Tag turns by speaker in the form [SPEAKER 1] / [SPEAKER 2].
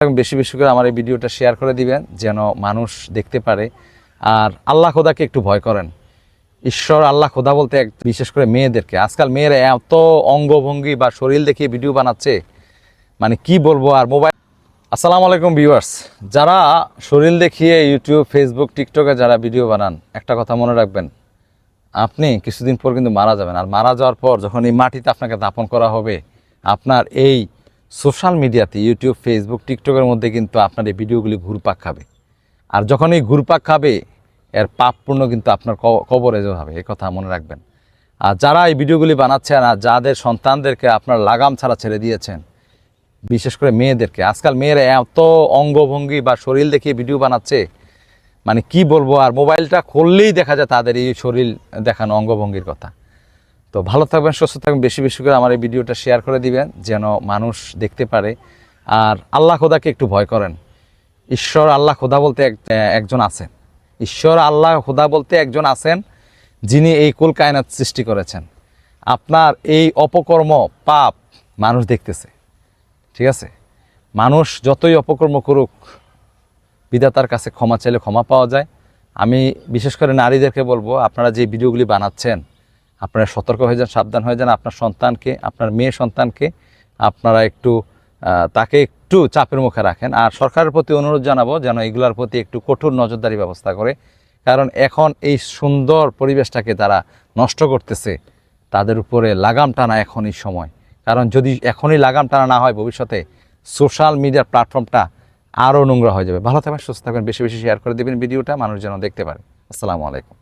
[SPEAKER 1] বেশি বেশি করে আমার এই ভিডিওটা শেয়ার করে দিবেন যেন মানুষ দেখতে পারে। আর আল্লাহ খোদাকে একটু ভয় করেন। ঈশ্বর আল্লাহ খোদা বলতে বিশেষ করে মেয়েদেরকে, আজকাল মেয়েরা এত অঙ্গভঙ্গি বা শরীর দেখিয়ে ভিডিও বানাচ্ছে, মানে কি বলবো আর মোবাইল। আসসালামু আলাইকুম ভিউয়ার্স, যারা শরীর দেখিয়ে ইউটিউব, ফেসবুক, টিকটকে যারা ভিডিও বানান, একটা কথা মনে রাখবেন, আপনি কিছুদিন পর কিন্তু মারা যাবেন। আর মারা যাওয়ার পর যখন এই মাটিতে আপনাকে দাফন করা হবে, আপনার এই সোশ্যাল মিডিয়াতে ইউটিউব, ফেসবুক, টিকটকের মধ্যে কিন্তু আপনার এই ভিডিওগুলি ঘুরপাক খাবে। আর যখন এই ঘুরপাক খাবে, এর পাপপূর্ণ কিন্তু আপনার কবরে যাবে, এই কথা মনে রাখবেন। আর যারা এই ভিডিওগুলি বানাচ্ছেন আর যাদের সন্তানদেরকে আপনার লাগাম ছাড়া ছেড়ে দিয়েছেন, বিশেষ করে মেয়েদেরকে, আজকাল মেয়েরা এত অঙ্গভঙ্গি বা শরীর দেখিয়ে ভিডিও বানাচ্ছে, মানে কি বলবো আর মোবাইলটা খুললেই দেখা যায় তাদের এই শরীর দেখানো অঙ্গভঙ্গির কথা। তো ভালো থাকবেন, সুস্থ থাকবেন, বেশি বেশি করে আমার এই ভিডিওটা শেয়ার করে দিবেন যেন মানুষ দেখতে পারে। আর আল্লাহ খোদাকে একটু ভয় করেন। ঈশ্বর আল্লাহ খোদা বলতে একজন আছেন। ঈশ্বর আল্লাহ খোদা বলতে একজন আছেন, যিনি এই কুল কায়নাত সৃষ্টি করেছেন। আপনার এই অপকর্ম, পাপ মানুষ দেখতেছে, ঠিক আছে? মানুষ যতই অপকর্ম করুক, বিধাতার কাছে ক্ষমা চাইলে ক্ষমা পাওয়া যায়। আমি বিশেষ করে নারীদেরকে বলবো, আপনারা যে ভিডিওগুলি বানাচ্ছেন, আপনারা সতর্ক হয়ে যান, সাবধান হয়ে যান। আপনার সন্তানকে, আপনার মেয়ে সন্তানকে আপনারা একটু তাকে একটু চাপের মুখে রাখেন। আর সরকারের প্রতি অনুরোধ জানাবো যেন এগুলোর প্রতি একটু কঠোর নজরদারি ব্যবস্থা করে, কারণ এখন এই সুন্দর পরিবেশটাকে তারা নষ্ট করতেছে। তাদের উপরে লাগাম টানা এখনই সময়, কারণ যদি এখনই লাগাম টানা না হয়, ভবিষ্যতে সোশ্যাল মিডিয়ার প্ল্যাটফর্মটা আরও নোংরা হয়ে যাবে। ভালো থাকবেন, সুস্থ থাকবেন, বেশি বেশি শেয়ার করে দেবেন ভিডিওটা, মানুষ যেন দেখতে পারে। আসসালামু আলাইকুম।